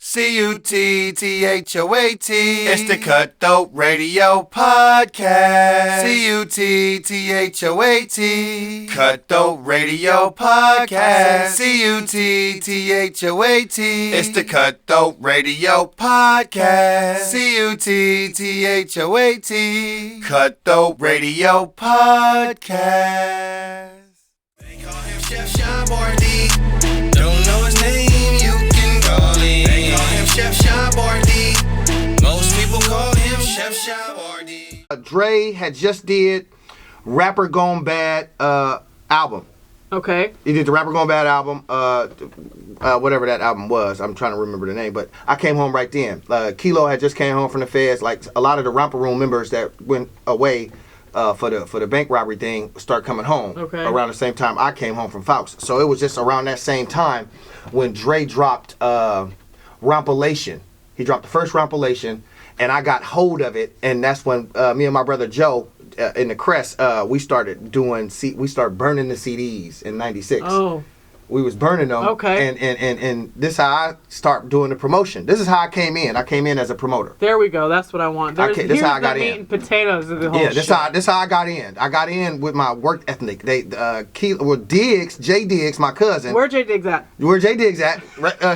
C-U-T-T-H-O-A-T. It's the Cutthroat Radio Podcast. C-U-T-T-H-O-A-T. Cutthroat Radio Podcast. C-U-T-T-H-O-A-T. It's the Cutthroat Radio Podcast. C-U-T-T-H-O-A-T. Cutthroat Radio Podcast. They call him Chef Shob Rob. Don't know his name, you can call him. They call him Chef Shob Rob. Most people call him Chef Shob Rob. Dre had just did Rapper Gone Bad album. Okay. He did the Rapper Gone Bad album, whatever that album was. I'm trying to remember the name, but I came home right then. Kilo had just came home from the feds. Like a lot of the Romper Room members that went away for the bank robbery thing start coming home around the same time I came home from Fouts. So it was just around that same time when Dre dropped Rompilation. He dropped the first Rompilation, and I got hold of it, and that's when me and my brother Joe in the Crest we started burning the CDs in '96. Oh. We was burning them. Okay. And this is how I start doing the promotion. This is how I came in. I came in as a promoter. There we go. That's what I want. This is how I got in. Meat and potatoes of the whole shit. This how I got in. I got in with my work ethic. Diggs, Jay Diggs, my cousin. Where Jay Diggs at? Where Jay Diggs at?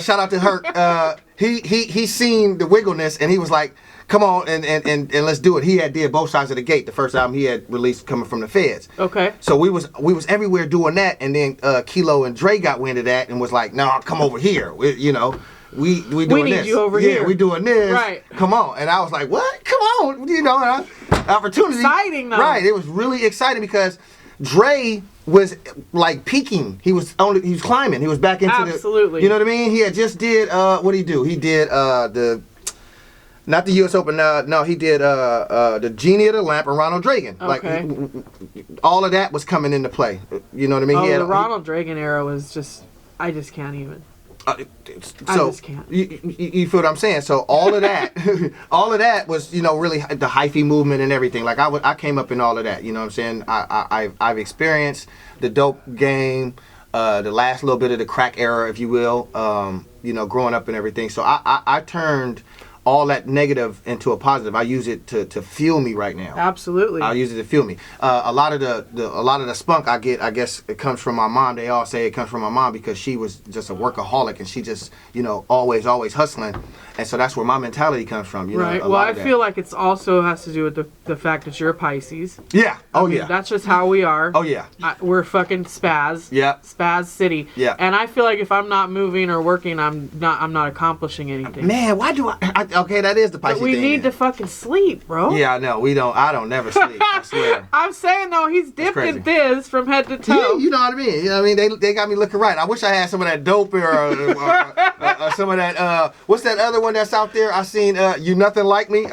Shout out to her. He seen the wiggleness and he was like, come on and let's do it. He had did Both Sides of the Gate, the first album he had released coming from the feds. Okay. So we was everywhere doing that, and then Kilo and Dre got wind of that and was like, "No, come over here. We doing this. We need you over here. Yeah, we doing this. Right. Come on." And I was like, "What? Come on. Opportunity." Exciting though. Right. It was really exciting because Dre was like peaking. He was climbing. He was back into Absolutely. You know what I mean? He had just did what did he do? He did not the U.S. Open. No, he did the Genie of the Lamp and Ronald Reagan. Okay. Like all of that was coming into play. You know what I mean? The Ronald Reagan era was just. I just can't even. I just can't. You feel what I'm saying? So all of that, was really the hyphy movement and everything. Like I came up in all of that. You know what I'm saying? I've experienced the dope game, the last little bit of the crack era, if you will. Growing up and everything. So I turned all that negative into a positive. I use it to fuel me right now. Absolutely. I use it to fuel me. A lot of the spunk I get, I guess it comes from my mom. They all say it comes from my mom because she was just a workaholic and she just, always hustling. And so that's where my mentality comes from. Right. Well, I feel like it's also has to do with the fact that you're a Pisces. Yeah. Oh, yeah. That's just how we are. Oh, yeah. We're fucking spaz. Yeah. Spaz city. Yeah. And I feel like if I'm not moving or working, I'm not accomplishing anything. Man, why do I okay, that is the Pisces thing. But we need to fucking sleep, bro. Yeah, I know. I don't never sleep. I swear. I'm saying though, he's dipped in fizz from head to toe. You know what I mean? You know what I mean? They got me looking right. I wish I had some of that dope or some of that. What's that other one that's out there? I seen You Nothing Like Me.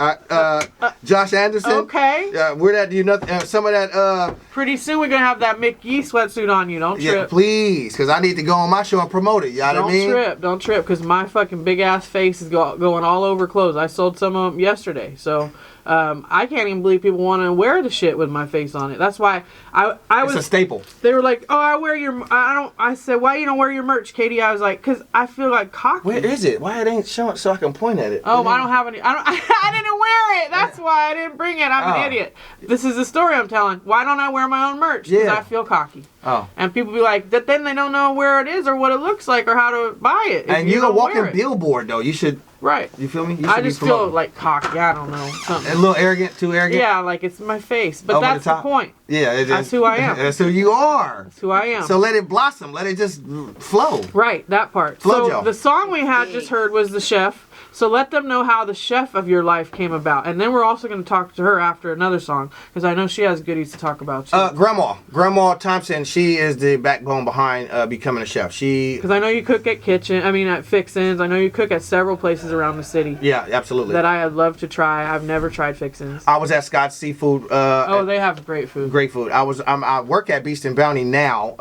Josh Anderson. Okay. We're that You Nothing. Some of that. Pretty soon we're gonna have that Mick Yee sweatsuit on you. Don't trip. Yeah, please, because I need to go on my show and promote it. You know what I mean? Don't trip, because my fucking big ass face is going all over clothes. I sold some of them yesterday, so. I can't even believe people want to wear the shit with my face on it. That's why I was. It's a staple. They were like, "Oh, I wear your." I said, "Why you don't wear your merch, Katie?" I was like, "Cause I feel like cocky." Where is it? Why it ain't showing so I can point at it? Oh, I don't have any. I didn't wear it. That's why I didn't bring it. I'm an idiot. This is the story I'm telling. Why don't I wear my own merch? Because I feel cocky. Oh. And people be like, then they don't know where it is or what it looks like or how to buy it. And you're a walking billboard, though. You should. Right. You feel me? I just feel like cocky. I don't know. Something. A little arrogant, too arrogant? Yeah, like it's my face. But that's the point. Yeah, it is. That's who I am. That's who you are. That's who I am. So let it blossom. Let it just flow. Right, that part. Flow, so the song we had just heard was The Chef. So let them know how the chef of your life came about. And then we're also going to talk to her after another song, because I know she has goodies to talk about too. Grandma Thompson, she is the backbone behind becoming a chef. Because I know you cook at at Fixin's. I know you cook at several places around the city. Yeah, absolutely. That I would love to try. I've never tried Fixin's. I was at Scott's Seafood. They have great food. Great food. I work at Beast and Bounty now.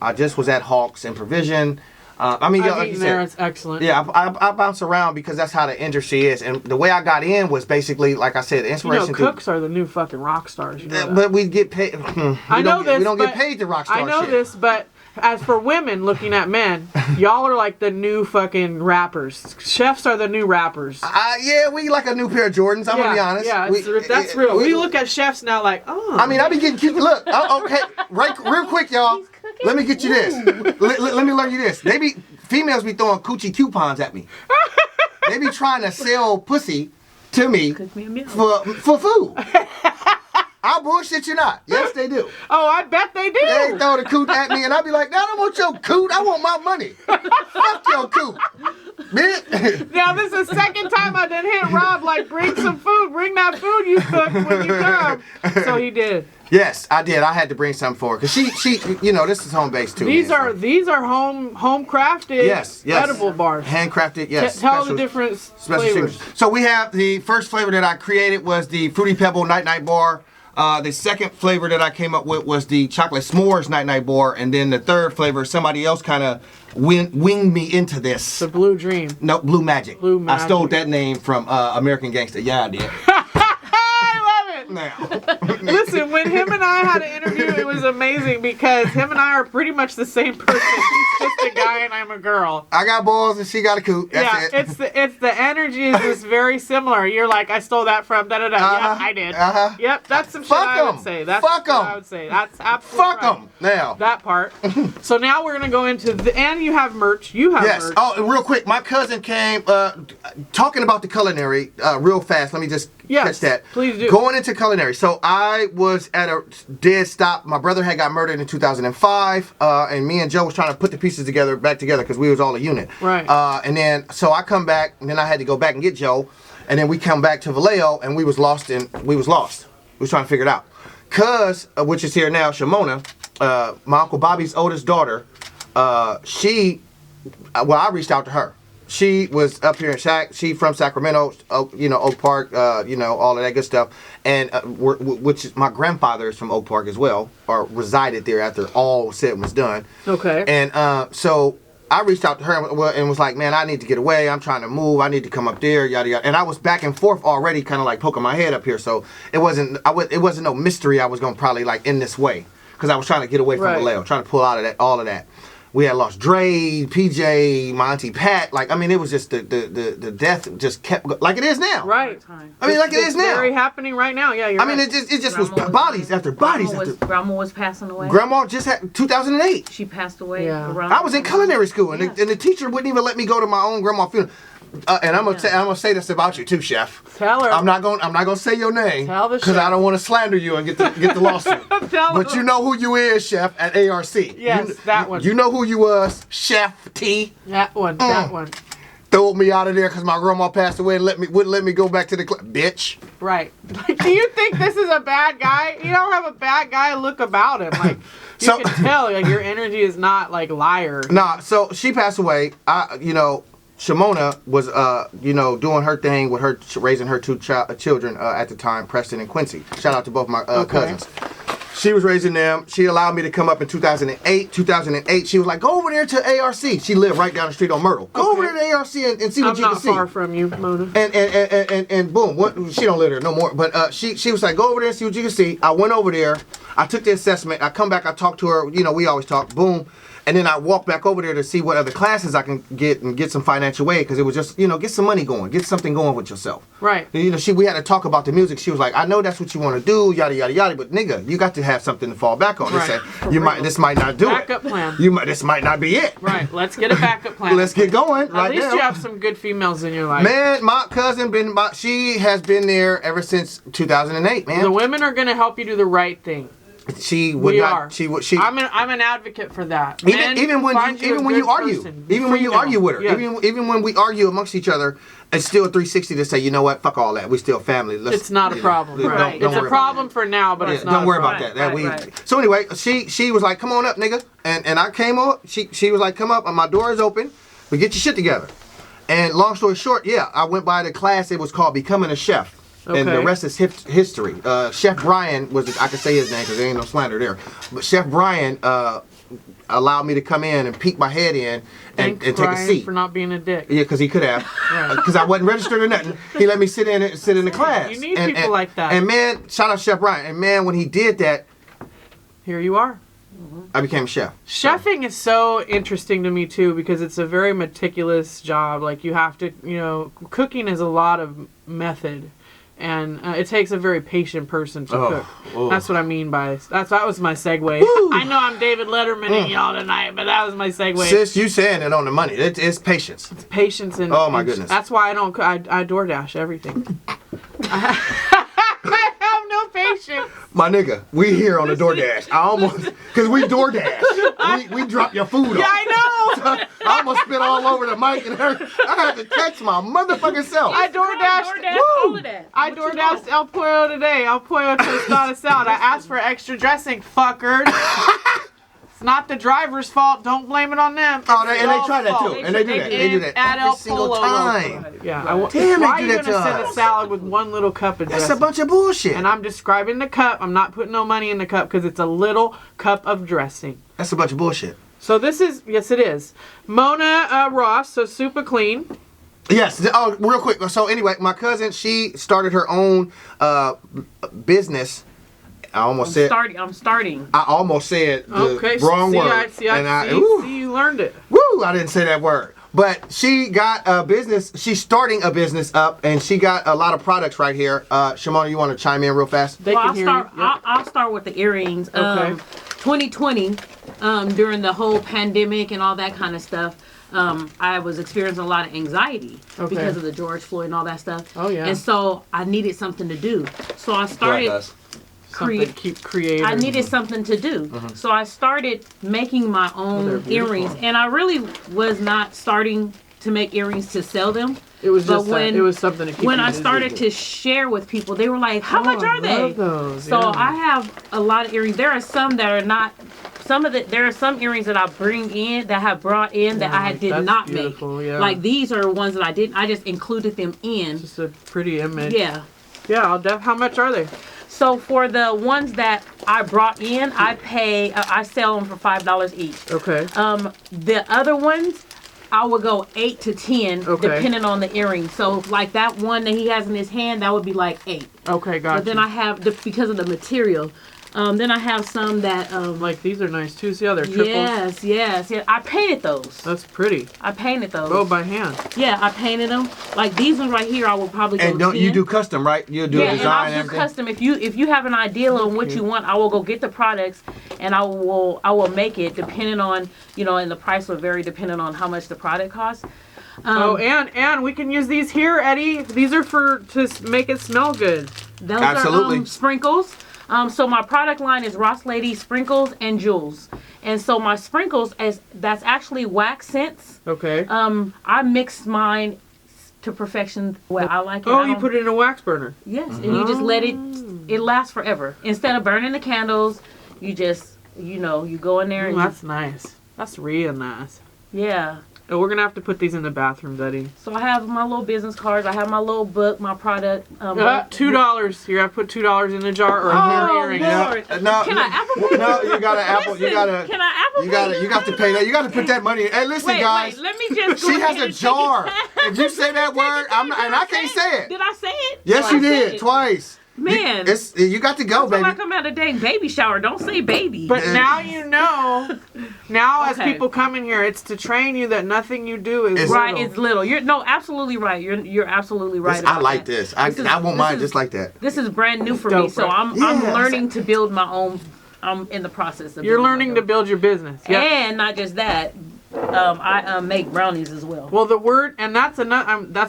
I just was at Hawks and Provision. I've eaten there. It's excellent. Yeah, I bounce around because that's how the industry is. And the way I got in was basically, like I said, inspiration. Cooks are the new fucking rock stars. But we get paid. We don't get paid to rock star I know shit. this, but as for women looking at men, y'all are like the new fucking rappers. Chefs are the new rappers. Yeah, we like a new pair of Jordans. I'm gonna be honest. Yeah, that's real. We look at chefs now like, oh. I mean, I be getting cute. Look, okay, real quick, y'all. Let me get you this. Let me learn you this. Females be throwing coochie coupons at me. They be trying to sell pussy to me for food. I bullshit you not. Yes, they do. Oh, I bet they do. They throw the coot at me, and I be like, no, I don't want your coot. I want my money. Fuck your coot. Bitch. Now, this is the second time I done hit Rob, like, bring some food. Bring that food you cooked when you come. So he did. Yes, I did. I had to bring something for her. Because she, this is home based too. These are home crafted yes. edible bars. Handcrafted, yes. Tell the different flavors. So we have the first flavor that I created was the Fruity Pebble Night Night Bar. The second flavor that I came up with was the Chocolate S'mores Night Night Bar. And then the third flavor, somebody else kind of winged me into this. The Blue Dream. No, Blue Magic. Blue Magic. I stole that name from American Gangster. Yeah, I did. Now. Listen, when him and I had an interview, it was amazing because him and I are pretty much the same person. He's just a guy and I'm a girl. I got balls and she got a coot. That's it. It's the energy is just very similar. You're like, I stole that from da da da. Yeah, I did. Yep, that's some shit I would say. That's what I would say. That's absolutely Fuck them. Now. That part. So now we're gonna go into and you have merch. You have merch. Oh, real quick, my cousin came talking about the culinary real fast. Let me just catch that. Please do. Going into culinary. So I was at a dead stop. My brother had got murdered in 2005, and me and Joe was trying to put the pieces back together because we was all a unit. Right. And then so I come back, and then I had to go back and get Joe, and then we come back to Vallejo, and we was lost. We was trying to figure it out. Cuz, which is here now, Shimona, my Uncle Bobby's oldest daughter, I reached out to her. She was up here in she from Sacramento, Oak Park, all of that good stuff. And which is, my grandfather is from Oak Park as well, or resided there after all said was done. Okay. And so I reached out to her and was like, man, I need to get away. I'm trying to move. I need to come up there, yada yada. And I was back and forth already, kind of like poking my head up here. So it wasn't no mystery. I was gonna probably like in this way because I was trying to get away from Vallejo, trying to pull out of all of that. We had lost Dre, PJ, my auntie Pat. Like, I mean, it was just the death just kept like it is now. Right. I mean, like it is now. It's very happening right now. Yeah, you're right. It just was bodies after bodies. Grandma was passing away. Grandma just had 2008. She passed away. Yeah. I was in culinary school, and the teacher wouldn't even let me go to my own grandma's funeral. And I'm gonna say this about you too, Chef. Tell her. I'm not gonna say your name because I don't want to slander you and get the lawsuit. But you know who you is, Chef, at ARC. Yes, that one. You know who you was, Chef T. That one. That one. Threw me out of there because my grandma passed away and wouldn't let me go back to the bitch. Right. Like, do you think this is a bad guy? You don't have a bad guy look about him. Like you can tell, like your energy is not like liar. Nah. So she passed away. Shimona was, doing her thing with her raising her two children at the time, Preston and Quincy. Shout out to both my cousins. She was raising them. She allowed me to come up in 2008. 2008, she was like, go over there to ARC. She lived right down the street on Myrtle. Go over there to ARC and see what you can see. I'm not far from you, Mona. And boom, she don't live there no more. But she was like, go over there and see what you can see. I went over there. I took the assessment. I come back. I talked to her. We always talk. Boom. And then I walked back over there to see what other classes I can get and get some financial aid because it was just, get some money going, get something going with yourself. Right. We had to talk about the music. She was like, I know that's what you want to do, yada yada yada, but nigga, you got to have something to fall back on. Right. This might not do backup plan. This might not be it. Right. Let's get a backup plan. Let's get going. At least you have some good females in your life. Man, my cousin she has been there ever since 2008. Man. The women are gonna help you do the right thing. She would we not. Are. She. I'm an advocate for that. Even when you argue with her, even when we argue amongst each other, it's still a 360 to say, you know what, fuck all that. We still family. It's not a problem. Right. It's a problem for now, but it's not. Don't worry about that. So anyway, she was like, come on up, nigga, and I came up. She was like, come up, and my door is open. But get your shit together. And long story short, I went by the class. It was called Becoming a Chef. Okay. And the rest is history. Chef Brian I can say his name because there ain't no slander there. But Chef Brian allowed me to come in and peek my head in and take a seat. For not being a dick. Yeah, because he could have. Because I wasn't registered or nothing. He let me sit in the class. You need people like that. And man, shout out Chef Brian. And man, when he did that, here you are. I became a chef. Chefing is so interesting to me too because it's a very meticulous job. Like you have to, cooking is a lot of method, and it takes a very patient person to cook. That's what I mean by that was my segue. Woo. I know I'm David Letterman and y'all tonight, but that was my segue. Sis, you saying it on the money. It's patience. It's patience and my goodness. That's why I don't. I DoorDash everything. I have no patience. My nigga, we here on the DoorDash. I almost, because we DoorDash. We drop your food off. Yeah, I know. So I almost spit all over the mic and her. I had to catch my motherfucking self. I DoorDashed I DoorDashed El Pollo today. El Pollo tostada salad. I asked for extra dressing, fuckers. It's not the driver's fault. Don't blame it on them. Oh, and they try that too. And they do that. They do that every single time. Yeah. Damn, why they do are you that to gonna send us? a salad with one little cup of dressing? That's a bunch of bullshit. And I'm describing the cup. I'm not putting no money in the cup because it's a little cup of dressing. That's a bunch of bullshit. So this is, yes it is. Mona Ross, so super clean. Yes. Oh, real quick. So anyway, my cousin, she started her own business. I'm starting. I almost said the wrong word. See, you learned it. Woo! I didn't say that word. But she got a business. She's starting a business up, and she got a lot of products right here. Shimona, you want to chime in real fast? I'll start with the earrings. Okay. 2020, during the whole pandemic and all that kind of stuff, I was experiencing a lot of anxiety because of the George Floyd and all that stuff. Oh yeah. And so I needed something to do. So I started. Keep creating. I needed something to do. So I started making my own earrings, and I really was not starting to make earrings to sell them. It was just it was something to keep when I started to share with people, they were like, how much are they? Those, so I have a lot of earrings. There are some that are not there are some earrings that I have brought in that I did not make. Yeah. Like these are ones that I didn't. I just included them in. It's just a pretty image. Yeah. Yeah, how much are they? So for the ones that I brought in, I sell them for $5 each. Okay. The other ones, I would go 8 to 10, depending on the earring. So like that one that he has in his hand, that would be like 8. Okay, gotcha. But then I have because of the material. Then I have some that like these are nice too. See how they're triples? Yes. I painted those. That's pretty. I painted those. Oh, by hand. Yeah, I painted them. Like these ones right here, I will probably go. And don't 10. you do custom, right? You do a design and I'll do custom. If you have an idea on what you want, I will go get the products and I will make it depending on and the price will vary depending on how much the product costs. And we can use these here, Eddie. These are to make it smell good. Those Absolutely. are sprinkles. So my product line is Ross Lady Sprinkles and Jewels. And so my sprinkles, that's actually wax scents. Okay. I mix mine to perfection the way I like it. Oh, you put it in a wax burner. Yes, and you just let it lasts forever. Instead of burning the candles, you just, you go in there. And that's nice. That's real nice. Yeah. Oh, we're going to have to put these in the bathroom, Betty. So I have my little business cards. I have my little book, my product. $2. You're going to put $2 in the jar or a earring. Lord. No, Can I Apple Pay? No, you got to Apple. Listen, you got to. Can I Apple Pay? You got to pay that. You got to put that money in. Hey, listen, guys. Wait, let me just. She has a jar. If you say that word, I can't say it. Did I say it? Yes, you did twice. Man, you got to go, baby. I come out a dang baby shower. Don't say baby. But now you know. Now, as people come in here, it's to train you that nothing you do is right. little. It's little. You're absolutely right. You're absolutely right. I like this. I won't mind just like that. This is brand new for me, so I'm learning to build my own. I'm in the process of. You're learning to build your business. Yep. And not just that. I make brownies as well. Well, the word, and that's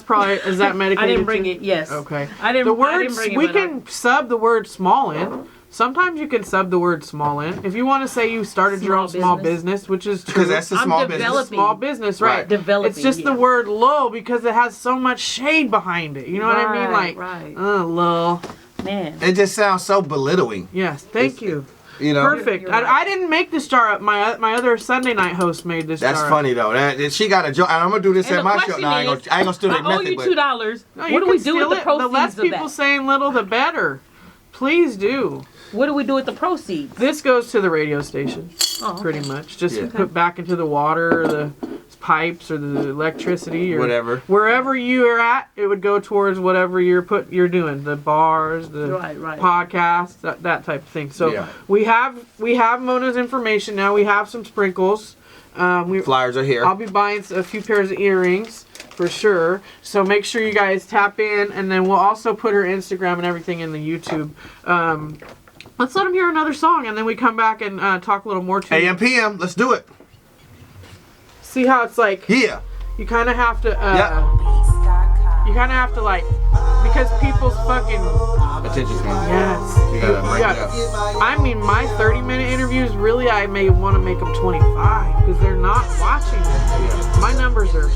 probably, is that medicated? I didn't bring it. Yes. Okay. I didn't bring it. We can sub the word small in. Sometimes you can sub the word small in. If you want to say you started your own small business, which is true. Because that's a small business. Small business, right. Developing. It's just the word low because it has so much shade behind it. You know what I mean? Like, low. Man. It just sounds so belittling. Yes. Thank you. Perfect. You're right. I didn't make this jar up. My other Sunday night host made this jar. That's funny though. She got a jar. And I'm gonna do this at my show. No, I ain't gonna steal that method. I owe you $2. No, what do we do with the proceeds the less of that? people saying little, the better. Please do. What do we do with the proceeds? This goes to the radio station. Oh, okay. Pretty much. Just put back into the water, the pipes or the electricity or Whatever. wherever you are at, it would go towards whatever you're doing, the bars, the podcasts, that type of thing. So we have Mona's information now. We have some sprinkles. Flyers are here. I'll be buying a few pairs of earrings for sure. So make sure you guys tap in, and then we'll also put her Instagram and everything in the YouTube. Let's let them hear another song, and then we come back and talk a little more to AM PM. Let's do it. See how it's like. Yeah. You kind of have to. You kind of have to like, because people's fucking attention span. Yes. You gotta break it up. I mean, my 30-minute interviews, really, I may want to make them 25 because they're not watching it. Yeah. My numbers are.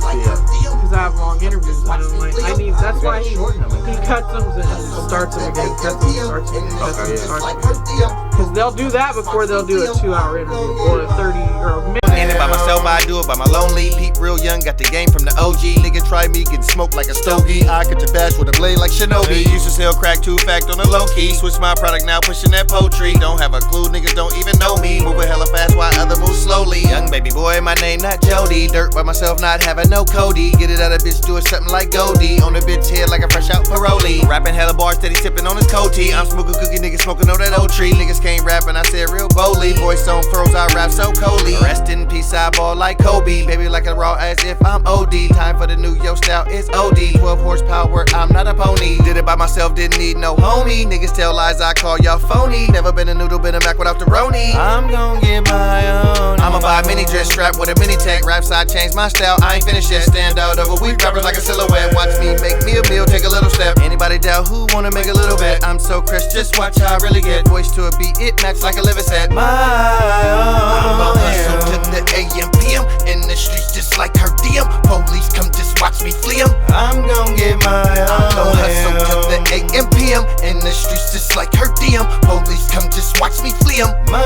Because I have long interviews. And I'm like, that's why he cuts them and starts them again. Cuts them, starts them again. Cuts them, starts them again. Because they'll do that before they'll do a 2-hour interview or a 30 or a minute. Ain't it by myself, I do it by my lonely. Peep real young, got the game from the OG. Nigga try me, getting smoked like a stogie. I could your bash with a blade like Shinobi. Used to sell crack, 2 fact on the low key. Switch my product now, pushing that poetry. Don't have a clue, niggas don't even know me. Moving hella fast while other move slowly. Young baby boy, my name not Jody. Dirt by myself, not having no Cody. Get it out of bitch, do it something like Goldie. On the bitch head like a fresh out parolee. Rapping hella bars, steady sipping on his cold tea. I'm smoking cookie, niggas smoking on that old tree. Niggas can't rap and I said real boldly. Voice on furrows, I rap so coldly. Rest in peace, I ball like Kobe. Baby like a raw as if I'm OD. Time for the new yo style, it's OD. 12 horsepower, I'm not a pony. Did it by myself, didn't need no homie. Niggas tell lies, I call y'all phony. Never been a noodle, been a Mac without the Roni. I'm gon' get my own. I'ma buy a mini dress strap with a mini tech. Raps, I changed my style, I ain't finished yet. Stand out over weak rappers like a silhouette. Watch me make me a meal, take a little step. Anybody doubt who wanna make a little bet? I'm so crisp, just watch how I really get. Voice to a beat, it match like a liver set. My own. I'm gon' hustle to the AM PM. In the streets just like her DM. Police come just watch me flee 'em. I'm gon' get my own. I'm gon' hustle to the AM PM. In the streets just like her DM. Police come just watch me flee 'em. My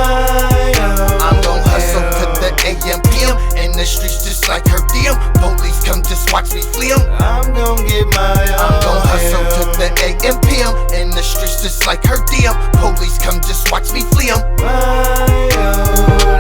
own. I'm gon' hustle to the AM PM. In the streets just like her DM. Police come just watch me flee 'em. I'm gon' get my own. I'm gon' hustle to the AM PM. In the streets just like her DM. Police come just watch me flee 'em.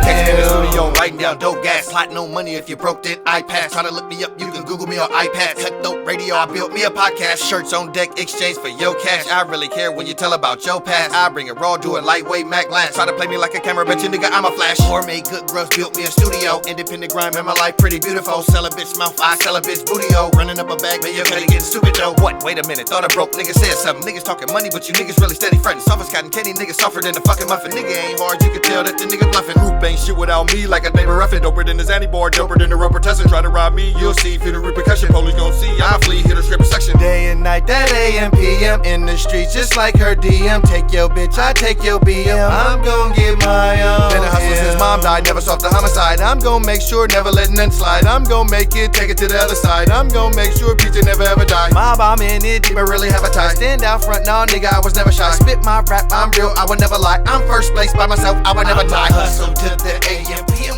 Text in the studio, writing down dope gas. Plotting no money if you broke that iPad. Try to look me up, you can Google me on iPad. Cutthroat radio, I built me a podcast. Shirts on deck, exchange for your cash. I really care when you tell about your past. I bring it raw, do it lightweight, Mac last. Try to play me like a camera, bet you nigga I'm a flash. Made good grubs, built me a studio. Independent grind, made my life pretty beautiful. Sell a bitch mouth, I sell a bitch bootio. Running up a bag, but you're getting stupid though. What? Wait a minute, thought I broke, nigga said something. Niggas talking money, but you niggas really steady frontin'. Soft as cotton candy, niggas softer than a fucking muffin. Nigga ain't hard, you can tell that the nigga bluffing. Group ain't shit without me, like a neighbor ruffin'. Doper than the Zanny board, doper than the rubber tussin'. Try to rob me, you'll see. Feel the repercussion, police gon' see. I'ma flee, hit a stripper section. Day and night, that AM PM. In the streets, just like her DM. Take your bitch, I take your BM. I'm gon' get my own. Been a hustler since mom died, never soft the homicide. I'm gon' make sure, never letting none slide. I'm gon' make it, take it to the other side. I'm gon' make sure pizza never ever die. Mob, I'm in it deep, I really have a tie. Stand out front, nah, nigga, I was never shy. Spit my rap, I'm real, I would never lie. I'm first place by myself, I would never die. Hustle to the AM PM.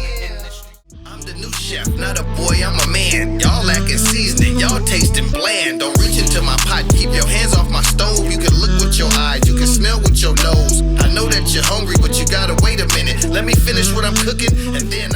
I'm the new chef, not a boy, I'm a man. Y'all lacking seasoning, y'all tasting bland. Don't reach into my pot, keep your hands off my stove. You can look with your eyes, you can smell with your nose. I know that you're hungry, but you gotta wait a minute. Let me finish what I'm cooking, and then